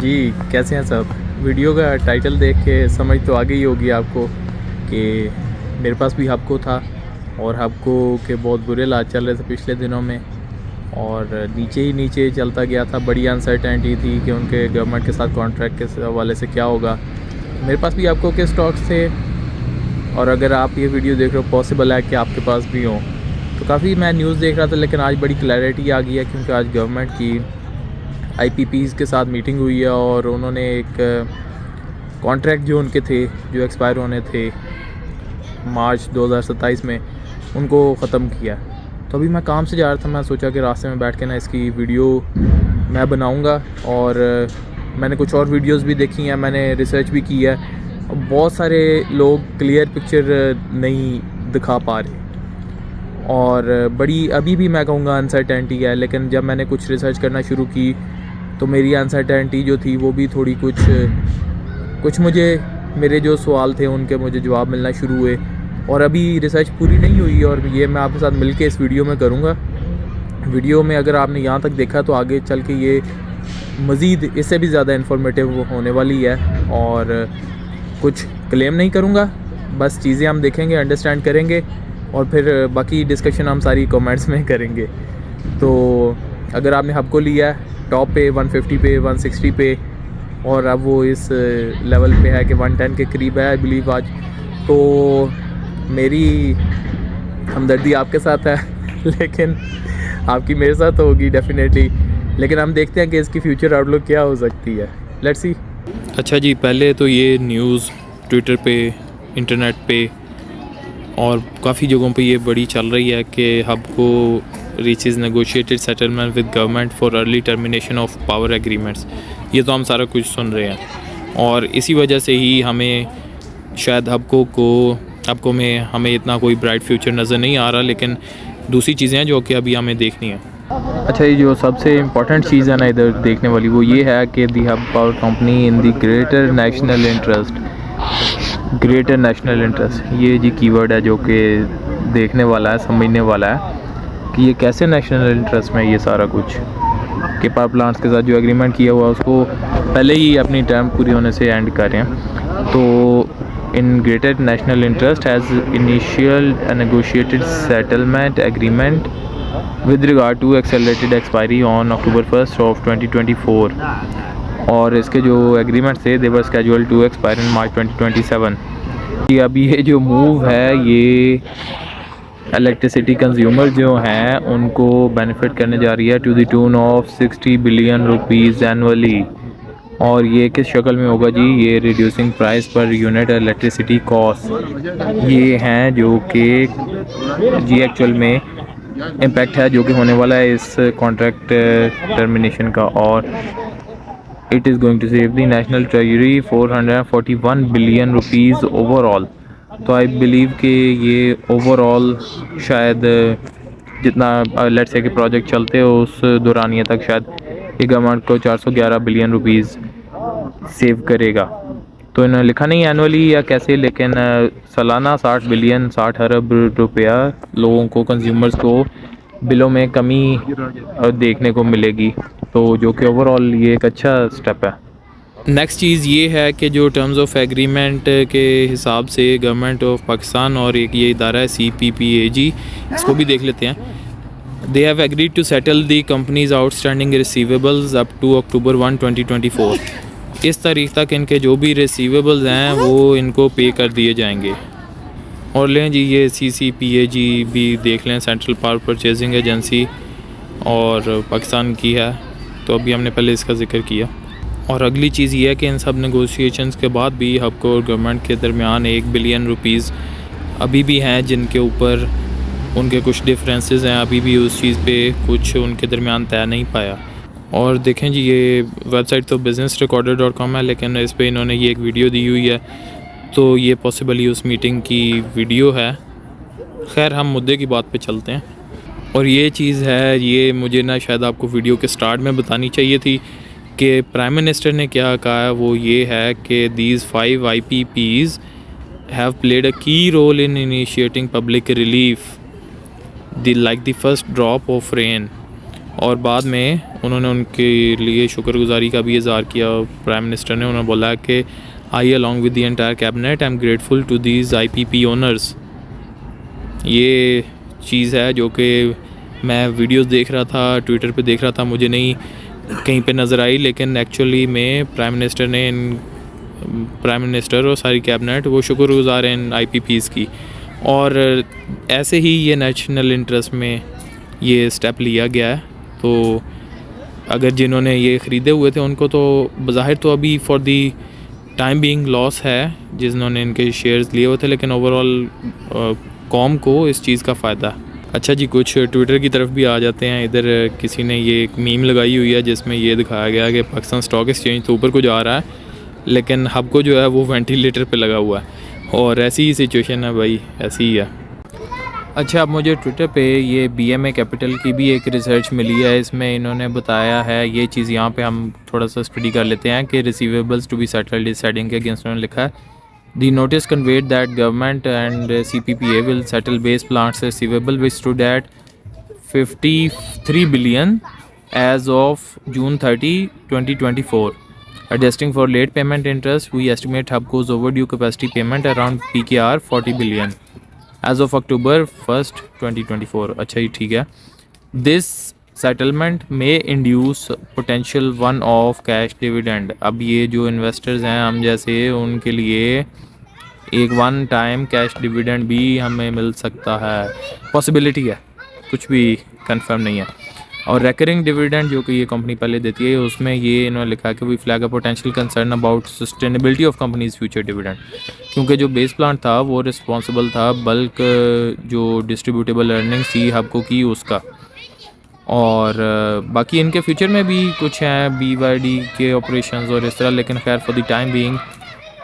जी, कैसे हैं सब? वीडियो का टाइटल देख के समझ तो आ गई होगी आपको कि मेरे पास भी हबको था और हबको के बहुत बुरे हालात चल रहे थे पिछले दिनों में और नीचे ही नीचे चलता गया था। बड़ी अनसर्टेनिटी थी कि उनके गवर्नमेंट के साथ कॉन्ट्रैक्ट के हवाले से क्या होगा। मेरे पास भी हबको के स्टॉक्स थे और अगर आप ये वीडियो देख रहे हो, पॉसिबल है कि आपके पास भी हों। तो काफ़ी मैं न्यूज़ देख रहा था, लेकिन आज बड़ी क्लैरिटी आ गई है क्योंकि आज गवर्नमेंट की आईपीपीज़ के साथ मीटिंग हुई है और उन्होंने एक कॉन्ट्रैक्ट जो उनके थे, जो एक्सपायर होने थे मार्च 2027 में, उनको ख़त्म किया। तो अभी मैं काम से जा रहा था, मैं सोचा कि रास्ते में बैठ के ना इसकी वीडियो मैं बनाऊंगा। और मैंने कुछ और वीडियोस भी देखी हैं, मैंने रिसर्च भी की है। बहुत सारे लोग क्लियर पिक्चर नहीं दिखा पा रहे और बड़ी अभी भी मैं कहूँगा अनसर्टेनिटी है। लेकिन जब मैंने कुछ रिसर्च करना शुरू की तो मेरी अनसर्टेनिटी जो थी वो भी थोड़ी कुछ मुझे, मेरे जो सवाल थे उनके मुझे जवाब मिलना शुरू हुए। और अभी रिसर्च पूरी नहीं हुई और ये मैं आपके साथ मिलके इस वीडियो में करूँगा। वीडियो में अगर आपने यहाँ तक देखा तो आगे चल के ये मज़ीद इससे भी ज़्यादा इन्फॉर्मेटिव होने वाली है। और कुछ क्लेम नहीं करूँगा, बस चीज़ें हम देखेंगे, अंडरस्टैंड करेंगे और फिर बाकी डिस्कशन हम सारी कमेंट्स में करेंगे। तो अगर आपने हबको लिया है टॉप पे 150 पे 160 पे और अब वो इस लेवल पे है कि 110 के करीब है आई बिलीव आज, तो मेरी हमदर्दी आपके साथ है लेकिन आपकी मेरे साथ होगी डेफिनेटली। लेकिन हम देखते हैं कि इसकी फ्यूचर आउटलुक क्या हो सकती है। Let's see. अच्छा जी, पहले तो ये न्यूज़ ट्विटर पे, इंटरनेट पे और काफ़ी जगहों पे ये बड़ी चल रही है कि Hubco reaches negotiated settlement with government for early termination of power agreements. ये तो हम सारा कुछ सुन रहे हैं और इसी वजह से ही हमें शायद हबको में हमें इतना कोई ब्राइट फ्यूचर नज़र नहीं आ रहा। लेकिन दूसरी चीज़ें हैं जो कि अभी हमें देखनी है। अच्छा, ये जो सबसे इम्पोर्टेंट चीज़ है ना इधर देखने वाली, वो ये है कि the hub power company in the greater national interest, ये जी कीवर्ड है जो कि देखने वाला है, समझने वाला है कि ये कैसे नेशनल इंटरेस्ट में ये सारा कुछ कि पावर प्लांट्स के साथ जो एग्रीमेंट किया हुआ उसको पहले ही अपनी टर्म पूरी होने से एंड कर रहे हैं। तो in greater national interest has initial negotiated settlement agreement with regard to accelerated expiry on October 1st of 2024 और इसके जो एग्रीमेंट थे they were scheduled to expire in March 2027। अभी ये जो मूव है ये इलेक्ट्रिसिटी कंज्यूमर जो हैं उनको बेनिफिट करने जा रही है to the tune of 60 billion rupees annually. और ये किस शक्ल में होगा जी? ये reducing price per unit electricity cost ये हैं जो कि जी एक्चुअल में इम्पैक्ट है जो कि होने वाला है इस कॉन्ट्रैक्ट टर्मिनेशन का। और it is going to save the national treasury 441 billion rupees overall. तो आई बिलीव कि ये ओवरऑल शायद जितना लेट्स से कि प्रोजेक्ट चलते हो उस दौरानिया तक शायद ये गवर्नमेंट को 411 बिलियन रुपीज़ सेव करेगा। तो इन्होंने लिखा नहीं एनुअली या कैसे, लेकिन सालाना 60 अरब रुपया लोगों को, कंज्यूमर्स को बिलों में कमी देखने को मिलेगी। तो जो कि ओवरऑल ये एक अच्छा स्टेप है। नेक्स्ट चीज़ ये है कि जो टर्म्स ऑफ एग्रीमेंट के हिसाब से गवर्नमेंट ऑफ पाकिस्तान और एक ये इदारा है CPPAG, इसको भी देख लेते हैं। They have agreed to settle the companies outstanding receivables up to October 1, 2024। इस तारीख तक इनके जो भी रिसीवेबल्स हैं वो इनको पे कर दिए जाएंगे। और लें जी ये CCPAG भी देख लें, सेंट्रल पावर परचेजिंग एजेंसी और पाकिस्तान की है। तो अभी हमने पहले इसका जिक्र किया। और अगली चीज़ ये है कि इन सब नेगोशिएशंस के बाद भी हबको और गवर्नमेंट के दरमियान 1 बिलियन रुपीज़ अभी भी हैं जिनके ऊपर उनके कुछ डिफरेंसेस हैं। अभी भी उस चीज़ पे कुछ उनके दरमियान तय नहीं पाया। और देखें जी ये वेबसाइट तो businessrecorder.com है, लेकिन इस पे इन्होंने ये एक वीडियो दी हुई है, तो ये पॉसिबली उस मीटिंग की वीडियो है। खैर हम मुद्दे की बात पे चलते हैं। और ये चीज़ है, ये मुझे ना शायद आपको वीडियो के स्टार्ट में बतानी चाहिए थी कि प्राइम मिनिस्टर ने क्या कहा है। वो ये है कि these 5 IPPs have played a key role in initiating public relief like the first drop of rain और बाद में उन्होंने उनके लिए शुक्रगुजारी का भी इज़हार किया प्राइम मिनिस्टर ने। उन्होंने बोला कि I along with the entire cabinet I am grateful to these IPP owners. ये चीज़ है जो कि मैं वीडियोस देख रहा था, ट्विटर पे देख रहा था, मुझे नहीं कहीं पे नज़र आई, लेकिन एक्चुअली में प्राइम मिनिस्टर और सारी कैबिनेट वो शुक्रगुजार हैं इन IPPs की। और ऐसे ही ये नेशनल इंटरेस्ट में ये स्टेप लिया गया है। तो अगर जिन्होंने ये ख़रीदे हुए थे उनको तो बज़ाहिर तो अभी for the time being loss है जिन्होंने इनके शेयर्स लिए हुए थे, लेकिन ओवरऑल कौम को इस चीज़ का फ़ायदा। अच्छा जी, कुछ ट्विटर की तरफ भी आ जाते हैं। इधर किसी ने ये एक मीम लगाई हुई है जिसमें ये दिखाया गया कि पाकिस्तान स्टॉक एक्सचेंज तो ऊपर को जा रहा है, लेकिन हब को जो है वो वेंटिलेटर पे लगा हुआ है। और ऐसी ही सिचुएशन है भाई, ऐसी ही है। अच्छा, अब मुझे ट्विटर पे ये BMA कैपिटल की भी एक रिसर्च मिली है। इसमें इन्होंने बताया है ये चीज़, यहाँ पे हम थोड़ा सा स्टडी कर लेते हैं कि receivables to be settled is setting के अगेंस्ट उन्होंने लिखा है the notice conveyed that government and CPPA will settle base plants receivable which stood at 53 billion as of June 30, 2024. Adjusting for late payment interest, we estimate HUBCO's overdue capacity payment around PKR 40 billion as of October 1st, 2024. अच्छा ही ठीक है। This settlement may induce potential one-off cash dividend. अब ये जो investors हैं हम जैसे, उनके लिए एक वन टाइम कैश डिविडेंड भी हमें मिल सकता है, पॉसिबिलिटी है, कुछ भी कंफर्म नहीं है। और रेकरिंग डिविडेंड जो कि ये कंपनी पहले देती है, उसमें ये इन्होंने लिखा कि we flag a potential concern about sustainability of companies future dividend, क्योंकि जो बेस प्लांट था वो रिस्पॉन्सिबल था बल्क जो डिस्ट्रीब्यूटेबल अर्निंग्स थी हबको की उसका। और बाकी इनके फ्यूचर में भी कुछ हैं BYD के ऑपरेशंस और इस तरह, लेकिन खैर फॉर द टाइम बीइंग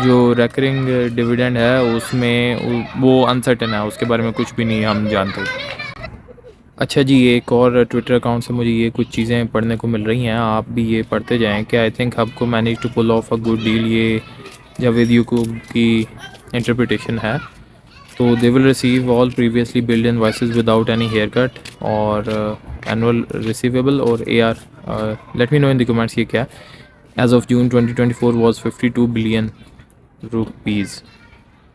जो रेकरिंग डिविडेंड है उसमें वो अनसर्टेन है, उसके बारे में कुछ भी नहीं हम जानते। अच्छा जी, एक और ट्विटर अकाउंट से मुझे ये कुछ चीज़ें पढ़ने को मिल रही हैं, आप भी ये पढ़ते जाएं कि आई थिंक आपको manage to pull off a good deal, ये जावेद याकूब की इंटरप्रिटेशन है। तो they will receive all previously billed invoices without any haircut और एनुअल रिसीवेबल और AR। Let me know in the comments ये क्या as of June 2024 was 52 billion rupees.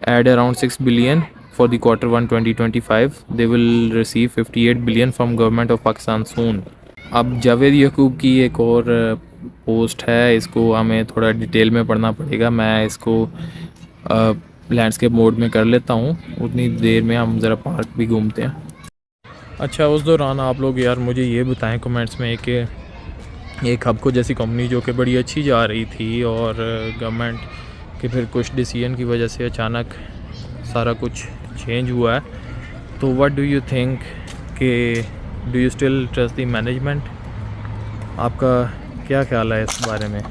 Add around 6 billion for the Q1 2025. They will receive 58 billion from government of Pakistan soon. अब जावेद याकूब की एक और post है, इसको हमें थोड़ा डिटेल में पढ़ना पड़ेगा। मैं इसको लैंडस्केप मोड में कर लेता हूँ, उतनी देर में हम ज़रा पार्क भी घूमते हैं। अच्छा, उस दौरान आप लोग यार मुझे ये बताएं कमेंट्स में कि एक हबको जैसी कंपनी जो कि बड़ी अच्छी जा रही थी और गवर्नमेंट के फिर कुछ डिसीजन की वजह से अचानक सारा कुछ चेंज हुआ है, तो व्हाट डू यू थिंक कि do you still trust the management? आपका क्या ख्याल है इस बारे में?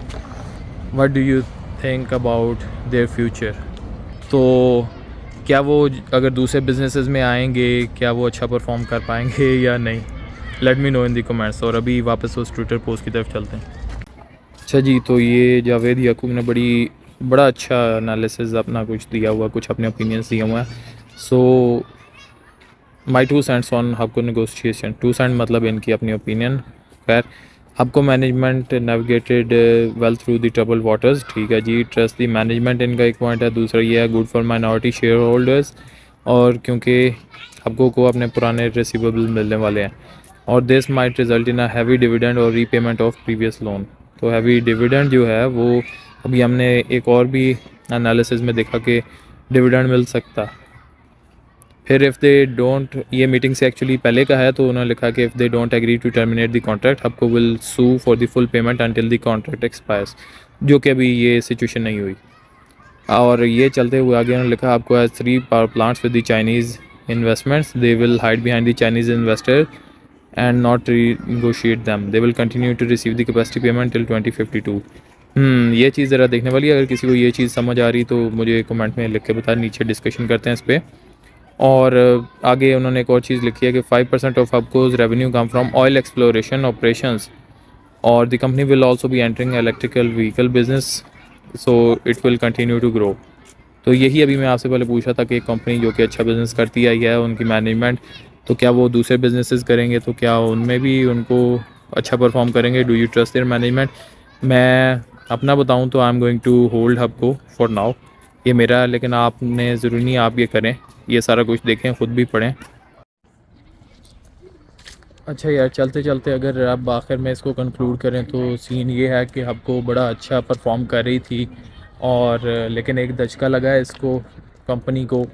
What do you think about their future? तो क्या वो अगर दूसरे बिजनेसेस में आएंगे क्या वो अच्छा परफॉर्म कर पाएंगे या नहीं? Late me know in the comments. और अभी वापस उस ट्विटर पोस्ट की तरफ चलते हैं। अच्छा जी, तो ये जावेद याकूब ने बड़ा अच्छा एनालिसिस अपना कुछ दिया हुआ, कुछ अपने ओपिनियंस दिया हुआ है। So my 2 cents on Hubco negotiation. 2 cent मतलब इनकी अपनी ओपिनियन। खैर, Hubco management navigated well through the trouble waters. ठीक है जी, ट्रस्ट द मैनेजमेंट इनका एक पॉइंट है। दूसरा ये है good for minority share holders, और क्योंकि हबको को अपने पुराने रिसीवेबल मिलने वाले हैं। और this might result in a heavy dividend और रीपेमेंट ऑफ प्रीवियस लोन। तो हैवी डिविडेंड जो है वो अभी हमने एक और भी एनालिसिस में देखा कि डिविडेंड मिल सकता। फिर इफ़ दे डोंट, ये मीटिंग से एक्चुअली पहले का है, तो उन्होंने लिखा कि if they don't agree to terminate the contract Hubco will sue for the full payment until the contract expires, जो कि अभी ये सिचुएशन नहीं हुई। और ये चलते हुए आगे उन्होंने लिखा आपको as 3 power plants with the Chinese investments, they will hide behind the Chinese investor and not renegotiate them. They will continue to receive the capacity payment till 2052. ये चीज़ ज़रा देखने वाली है। अगर किसी को ये चीज़ समझ आ रही तो मुझे कमेंट में लिख के बता, नीचे डिस्कशन करते हैं इस पर। और आगे उन्होंने एक और चीज़ लिखी है कि 5% of Hubco's revenue come from oil exploration operations, और the company will also be entering electrical vehicle business, so it will continue to grow. तो यही अभी मैं आपसे पहले पूछा था कि एक कंपनी जो कि अच्छा बिज़नेस करती आई है, उनकी मैनेजमेंट तो क्या वो दूसरे बिजनेसेस करेंगे तो क्या उनमें भी उनको अच्छा परफॉर्म करेंगे? Do you trust their management? मैं अपना बताऊं तो I am going to hold Hubco for now. ये मेरा, लेकिन आपने ज़रूरी नहीं आप ये करें, ये सारा कुछ देखें, ख़ुद भी पढ़ें। अच्छा यार, चलते चलते अगर आप आखिर में इसको कंक्लूड करें तो सीन ये है कि हबको बड़ा अच्छा परफॉर्म कर रही थी, और लेकिन एक दचका लगा है इसको, कंपनी को।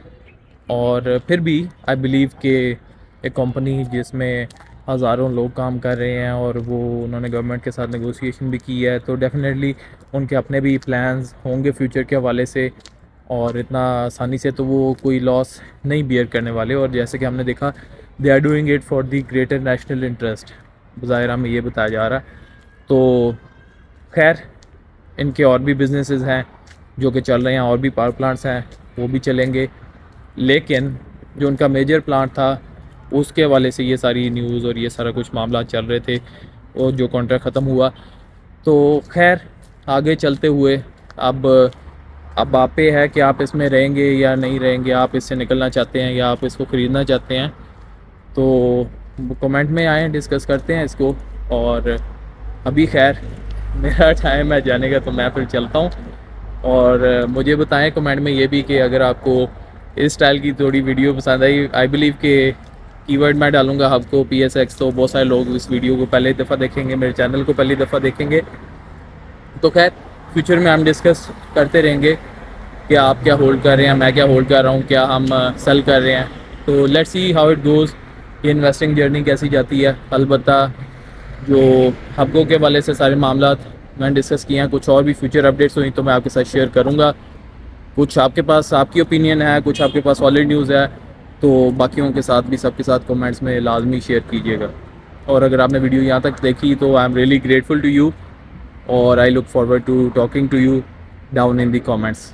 और फिर भी आई बिलीव कि एक कंपनी जिसमें हज़ारों लोग काम कर रहे हैं और वो उन्होंने गवर्नमेंट के साथ नेगोशिएशन भी की है, तो डेफिनेटली उनके अपने भी प्लान्स होंगे फ्यूचर के हवाले से, और इतना आसानी से तो वो कोई लॉस नहीं बियर करने वाले। और जैसे कि हमने देखा, they are doing it for the greater national interest, ज़ाहिर हमें ये बताया जा रहा है। तो खैर, इनके और भी बिजनेसेस हैं जो कि चल रहे हैं, और भी पावर प्लांट्स हैं वो भी चलेंगे, लेकिन जो उनका मेजर प्लांट था उसके हवाले से ये सारी न्यूज़ और ये सारा कुछ मामला चल रहे थे, और जो कॉन्ट्रैक्ट ख़त्म हुआ। तो खैर, आगे चलते हुए अब आप पे है कि आप इसमें रहेंगे या नहीं रहेंगे, आप इससे निकलना चाहते हैं या आप इसको ख़रीदना चाहते हैं। तो कमेंट में आएँ, डिस्कस करते हैं इसको। और अभी खैर मेरा टाइम है जाने का, तो मैं फिर चलता हूँ। और मुझे बताएं कमेंट में ये भी कि अगर आपको इस स्टाइल की थोड़ी वीडियो पसंद आई। आई बिलीव कि कीवर्ड मैं डालूँगा आपको PSX, तो बहुत सारे लोग इस वीडियो को पहली दफ़ा देखेंगे, मेरे चैनल को पहली दफ़ा देखेंगे। तो खैर, फ्यूचर में हम डिस्कस करते रहेंगे कि आप क्या होल्ड कर रहे हैं, मैं क्या होल्ड कर रहा हूँ, क्या हम सेल कर रहे हैं। तो let's see how it goes, ये इन्वेस्टिंग जर्नी कैसी जाती है। अलबत्ता जो हबको के वाले से सारे मामला मैंने डिस्कस किए हैं, कुछ और भी फ्यूचर अपडेट्स हुई तो मैं आपके साथ शेयर करूँगा। कुछ आपके पास आपकी ओपिनियन है, कुछ आपके पास सॉलिड न्यूज़ है, तो बाकियों के साथ भी सबके साथ कमेंट्स में लाजमी शेयर कीजिएगा। और अगर आपने वीडियो यहाँ तक देखी तो I am really grateful to you, और I look forward to talking to you down in the comments.